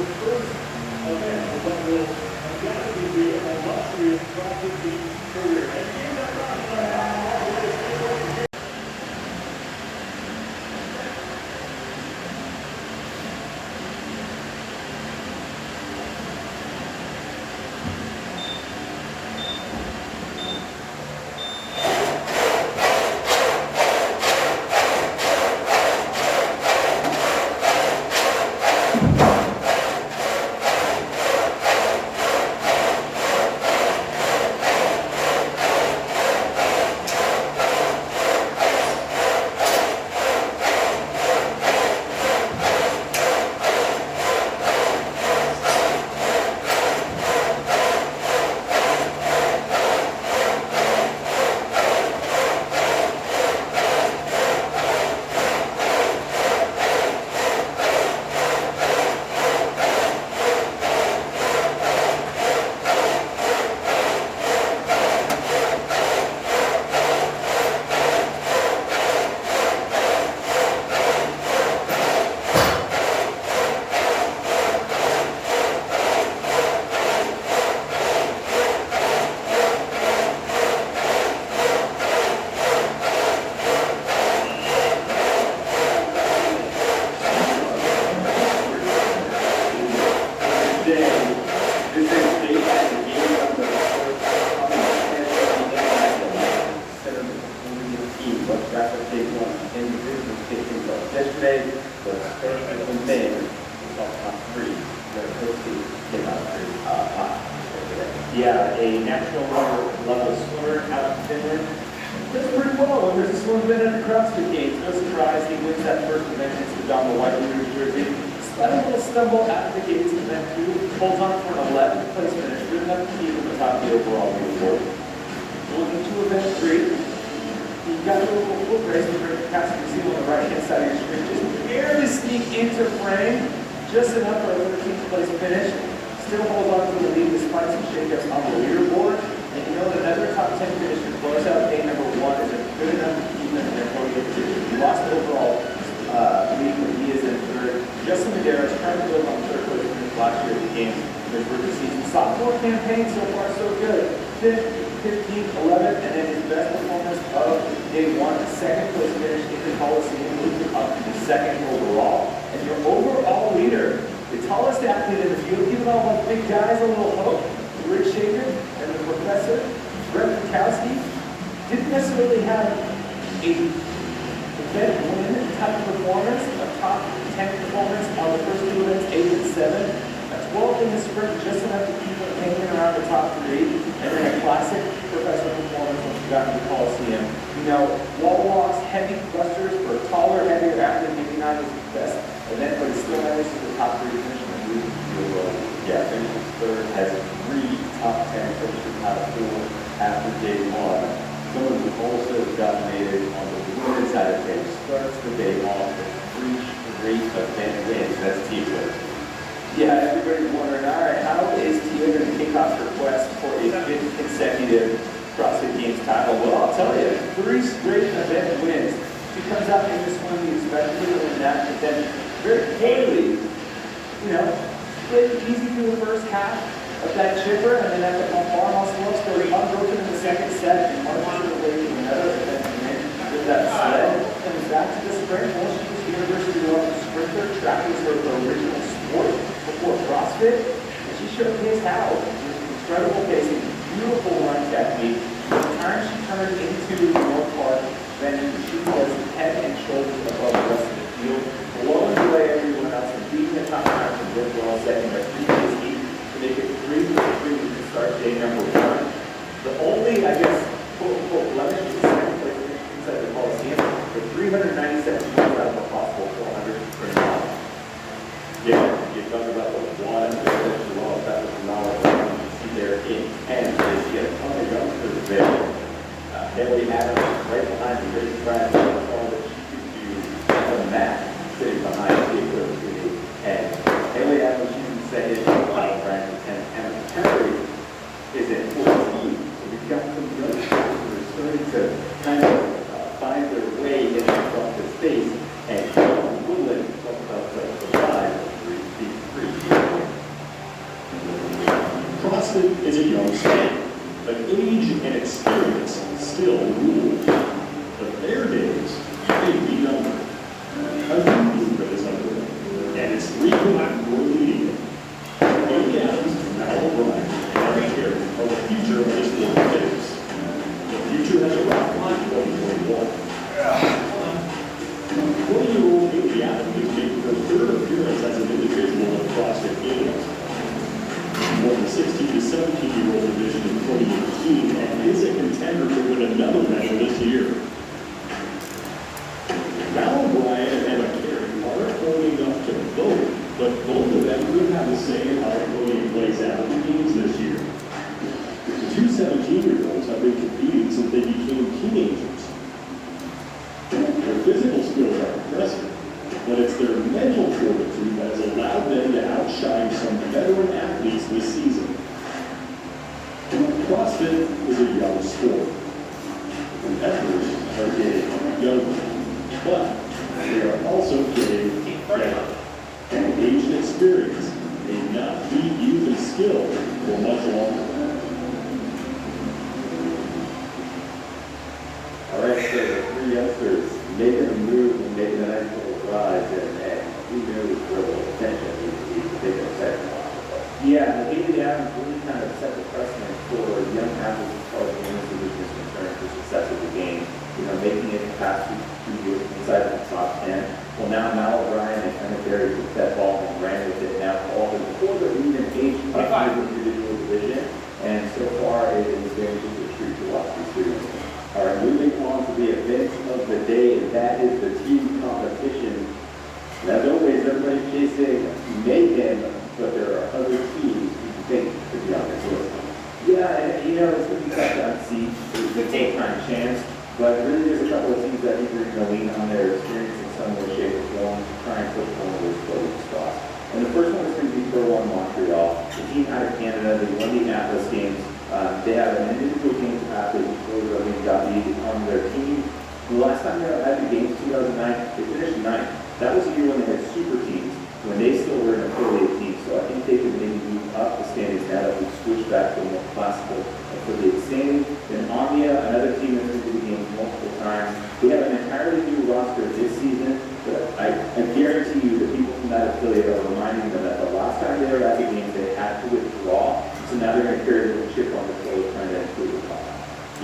first event of what will undoubtedly be a illustrious track and field career. And in that yesterday was first and May, top three. Yeah, a national level swimmer out of Finland. Does pretty well when there's a swim event at the CrossFit Games. No surprise, he wins that first event. It's the Don the White Leaders jersey. Slight a little stumble out of the gates, and then holds on for an 11th place finish. Good enough to keep at the top of the overall leaderboard. Looking to event 3. He got a little foot race, but perhaps you can see on the right-hand side of your screen. Just barely sneak into frame, just enough for a 13th place finish. Still holds on to the lead despite some shakeups on the leaderboard. And you know that another top 10 finish to close out day number 1 is good enough to keep him in their podium position. He lost the overall lead when he is in third. Justin Medeiros trying to build on third place finish last year at the games in his rookie season. Sophomore campaign so far so good. 5th, 15th, 11th, and then his best performance of day 1, a second place finish in the Coliseum, moving up to the second overall. And your overall leader, the tallest athlete in the field, giving all those big guys a little hope. Rich Shaker and the professor, Brett Bukowski, didn't necessarily have a event win type of performance, a top 10 performance on the first 2 events, 8 and 7. A 12th in the sprint, just enough to keep him hanging around the top 3. And then a classic professor performance once you got to the Coliseum. You know, wall walks, heavy thrusters for a taller, heavier athlete, maybe not his best event, but he still manages the top 3 finish. Yeah, finished third, has 3 top 10 finishes out of 4 after day 1. Someone who also dominated on the women's side of things starts the day off with 3 straight event wins. That's Tia. Yeah, everybody's wondering, all right, how is Tia going to kick off her quest for a 5th consecutive CrossFit Games title? Well, I'll tell you, 3 straight event wins. She comes out in this one, especially in that, but then very clearly, you know, easy through the first half of that chipper, and then at the Parnell slopes, they were unbroken in the second set, and marches away to another event with that sled. Comes back to the sprint. Well, she was University of North sprinter. Track was her original sport before CrossFit, and she showcased how. With incredible pacing, beautiful run technique. By the time she turned into the North Park venue, she was head and shoulders above the rest of the field, blowing away everyone else and beating the top time from good well second by 3 days each to make it 3-3 to start day number 1. The only, I guess, quote-unquote blemish is the second place inside the Coliseum with 397 points out of a possible 400 for now. Yeah, you talk about the one as well, that was knowledge you see there in 10. They see a ton of youngsters there. Haley Adams CrossFit is a young sport, but age and experience still rule. But their days may be numbered. A new movement is underway, and it's 3 black more leading it. Pulldowns, Mal O'Brien, and Eric Carey are the future of this sport players. The future has arrived in 2021. 20-year-old Haley Adams is making her third appearance as an individual at CrossFit Games. Won the 16 to 17-year-old division in 2018 and is a contender to win another medal this year. Mal O'Brien and Emma Carey aren't old enough to vote, but both of them could have a say in how the podium plays out at the games this year. The two 17-year-olds have been competing since they became teenagers. Their physical skills are impressive, but it's their mental fortitude that has allowed them to outshine some veteran athletes this season. CrossFit is a young sport. Competitors are getting younger, but they are also getting better. And age and experience may not beat youth and skill for much longer. All right, so the three youngsters making a move and making a nice little rise, and we knew for the attention he's taking a second. Yeah, the Haley Adams really kind of set the precedent for young athletes as far as the women's division is concerned for success of the game. You know, making it past 2 years inside the top 10. Well, now Mal O'Brien and Emma Carey took that ball and ran with it. Now all the before the even age of the individual division, and so far it is been just a treat to watch these students. All right, moving on to the event of the day, and that is the team competition. Now, as always, everybody's chasing Megan, but there are other teams you think could be on this list. Yeah, and you know, it's going to be tough to unseat. It's a take-time chance, but really there's a couple of teams that I think are going to lean on their experience in some way, shape, or form to try and push one of those podium spots. And the first one is going to be for one Montreal. The team out of Canada, they won the Atlas Games. They have an individual games athlete, on their team. The last time they were at the games, 2009, they finished 9th. That was the year when they had super teams, when they still were an affiliate team. So I think they could maybe move up the standings now that we've switched back to a more classical affiliate standing. Then Omnia, another team that's been to the games multiple times. They have an entirely new roster this season, but I guarantee you that people from that affiliate are reminding them that the last time they were at the games, they had to withdraw. So now they're going to carry a little chip on the shoulder trying to improve the cost.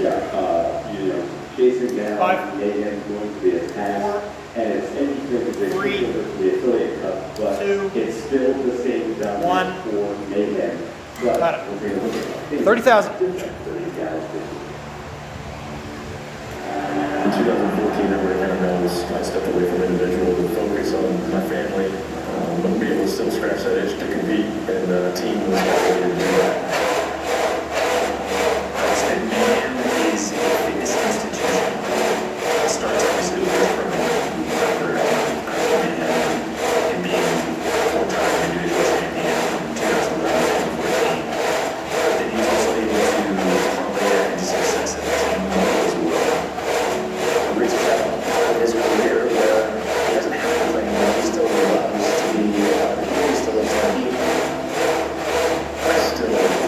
Yeah, you know, chasing down Megan is going to be a task, and it's interesting because they switch over to the affiliate cup, but it's still the same down for Megan. But we're going to look at 30,000. 30,000. In 2014, everybody kind of knows I stepped away from individual to focus on my family, but be able to still scratch that itch to compete, and the team was happy to do that. Man is a fitness institution. It starts obviously from record and being full-time individual champion from 2011 to 2014. But then he was also able to parlay that into success at the team level as well. Rich is at a part of his career where he doesn't have to play anymore. He still loves to be, he still loves to compete. I still have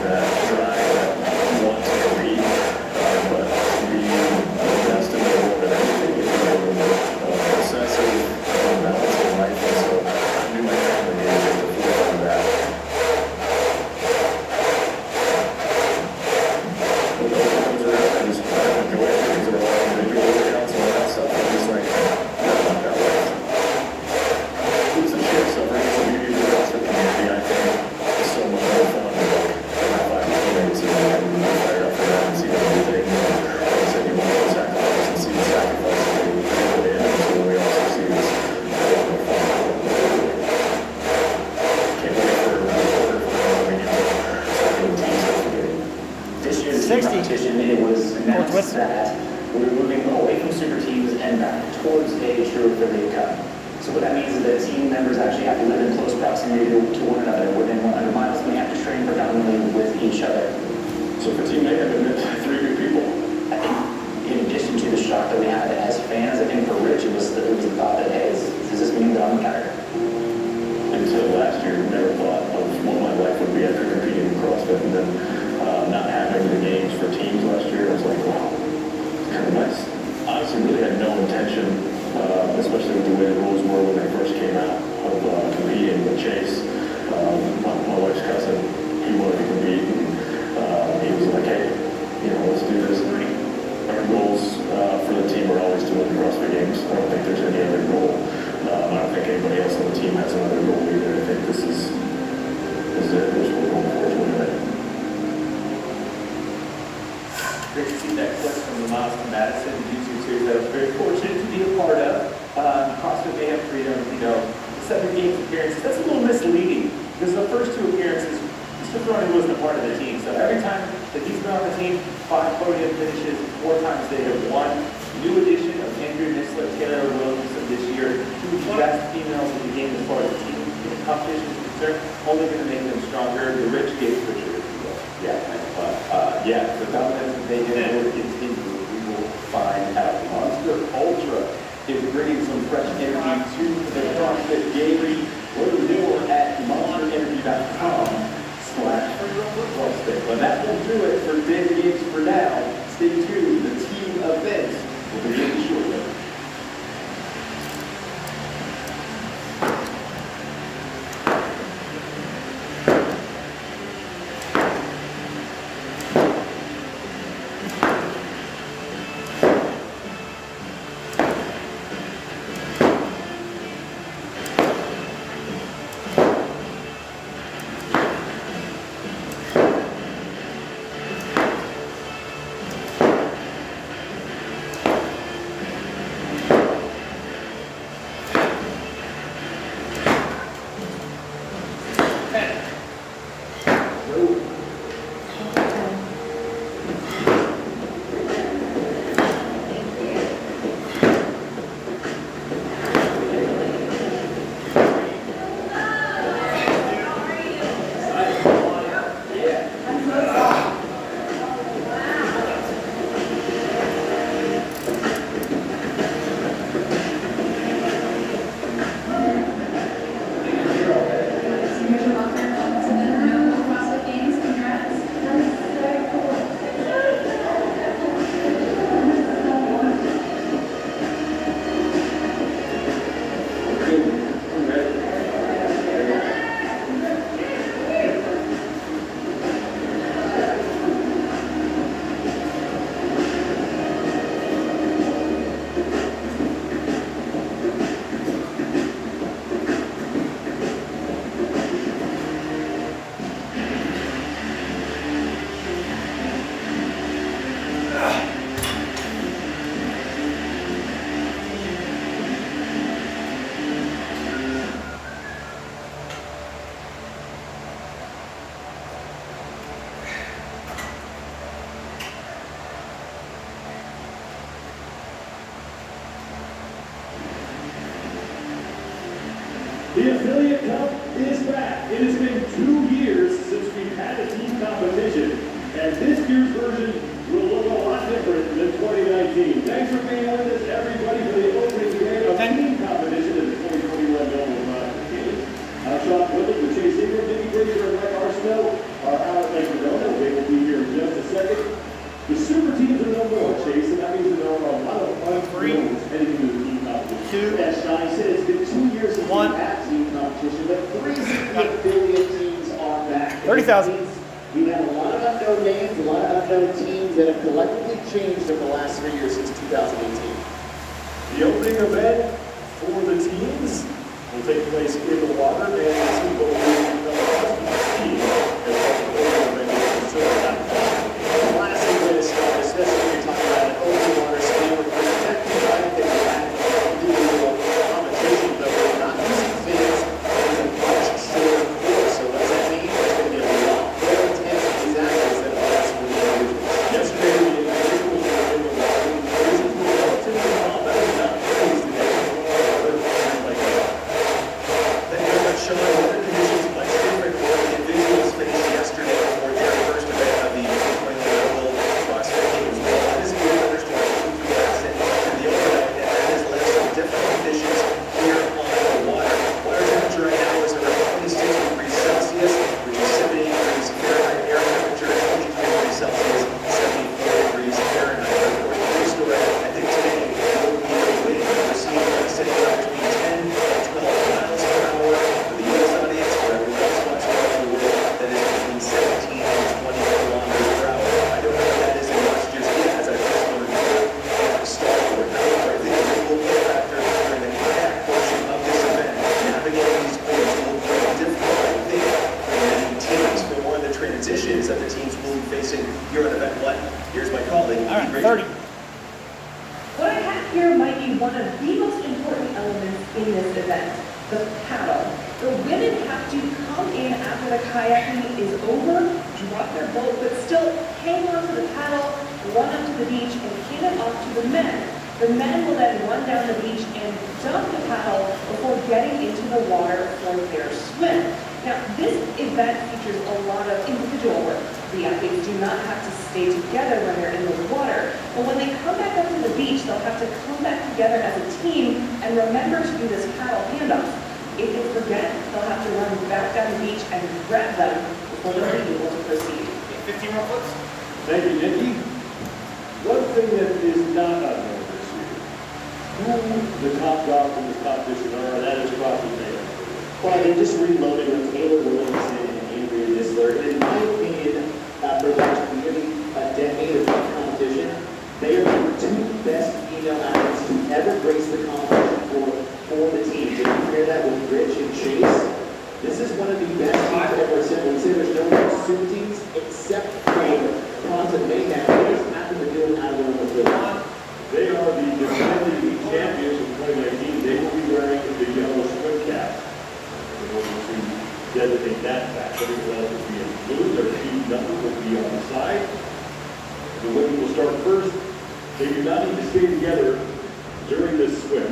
that drive, that want to compete, but to be the best in the world at everything is a sense of balance in life, and so I knew my family needed to get the full of that. But those comes around, I just enjoy it. These are all individual workouts and all that stuff. I'm just like, I want that life. It's a share suffering. It's a beauty of the CrossFit community, I think. It's so much more fun to have 5 teammates and fire up for that and see them do things. Like I said, you want to sacrifice and see the sacrifice that they put in, and so we also see this fun. Can't wait for the quarter final when we get to start doing team stuff again. This year's 60. competition, it was announced that we're moving away from super teams and back towards a true affiliate cup. So what that means is that team members actually have to live in close proximity to one another, within 100 miles, and they have to train predominantly with each other. So for Team Megan, I met 3 good people. I think in addition to the shock that we had as fans, I think for Rich it was the thought that, hey, does this mean that I'm retired? Until last year, never thought of what my life would be after competing in CrossFit. Great to see that clip from the Miles to Madison YouTube series that I was very fortunate to be a part of. CrossFit Mayhem Freedom, 7 games appearances. That's a little misleading because the first 2 appearances, Mr. Parnell wasn't a part of the team. So every time that he's been on the team, 5 podium finishes, 4 times they have won. New addition of Andrew Nisler, Taylor Williamson this year, 2 of the best females in the game as far as the team competition is concerned, only going to make them stronger. The Rich Gates for sure, if you will. Yeah, the dominance that they get will continue. We will find out. Monster Ultra is bringing some fresh energy to the CrossFit Daily. Learn more at monsterenergy.com/CrossFit. But that will do it for Big Games for now. Stay tuned. The team events will begin shortly. The Affiliate Cup is back. It has been 2 years since we've had a team competition, and this year's version will look a lot different than 2019. Thanks for being with us, everybody, for the opening day of team competition in the 2021 Melbourne CrossFit Games. I'm Sean Whittle with Chase Ingram, Vicky Brazier, and Mike Arsenault are out at Macedona. They will be here in just a second. The super teams are no more, Chase, and that means that there are a lot of unknowns heading into the team competition. As Shai said, it's been 2 years since we've had team competition, but 3 affiliate teams are back. 30,000. We have a lot of unknown names, a lot of unknown teams that have collectively changed over the last 3 years since 2018. The opening event for the teams will take place in the water, and the team will be the team as well as the opening event is concerned. Classic way to start, especially when you're talking about an open water skiing with protecting right that you have individual competition, but we're not using fins. It's a much shorter course, so what does that mean? There's going to be a lot more intense in these athletes than the rest of the individuals. Yesterday, the individuals were in the water. The reasons were relatively combat, not pleased to get like that. Thank you very much, Sean. this event, the paddle. The women have to come in after the kayaking is over, drop their boat, but still hang on to the paddle, run up to the beach, and hand it off to the men. The men will then run down the beach and dump the paddle before getting into the water for their swim. Now, this event features a lot of individual work. The athletes do not have to stay together when they're in the water, but when they come back up to the beach, they'll have to come back together as a team and remember to do this paddle handoff. If they forget, they'll have to run back down the beach and grab them before they're able to proceed. 15 more clips. Thank you, Nikki. One thing that is not unknown this year, who the top dogs in this competition are, that is Crosby Taylor. Well, they just reloaded with Taylor Williamson and Andrea Nisler. And in my opinion, after watching nearly a decade of competition, they are the two best female athletes to ever grace the competition for the team. To compare that with Rich and Chase, this is one of the best teams ever assembled. There's no super teams except for Bronze and Mayhem. They just happen to do it out of their own field. They are the defending champions of 2019. They will be wearing the yellow swim caps in order to designate that fact. Everything else will be in blue. Their team number will be on the side. The women will start first. They do not need to stay together during this swim.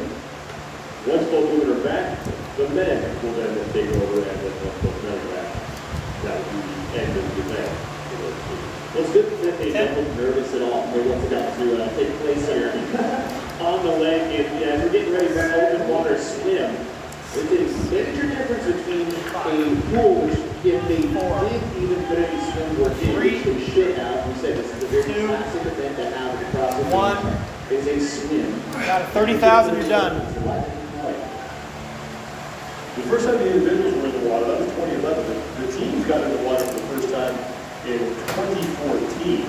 Once both women are back, the men will then take over, and then once both men are back, that will be the end of the event. Well, it's good that they don't look nervous at all for what's about to take place here on the lake. And we're getting ready for an open water swim. It is a major difference between a pool, which if they did even put any swim work in, which they should have. We said this is a very classic event that happens across the One. is a swim. Got it, 30,000, you're done. The first time the individuals were in the water, that was 2011. The teams got in the water for the first time in 2014.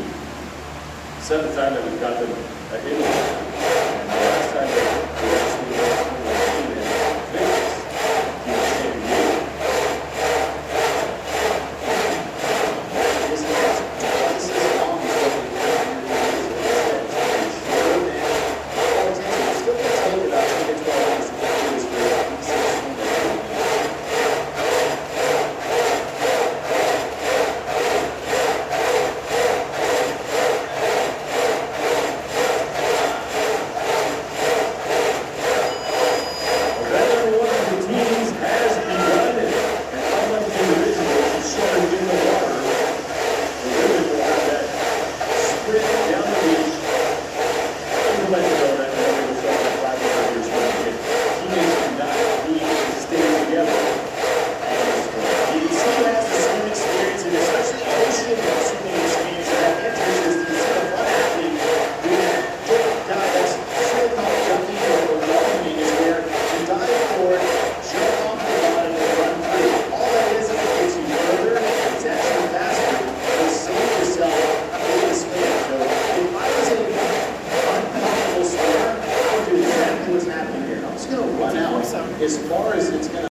Seventh time that we've got them in the water. And the last time they were actually in 2014 in Vegas, in San Diego. This is twice as long as what we have in the It's still going to take about 10 to 12 minutes to get through this group. As far as it's going to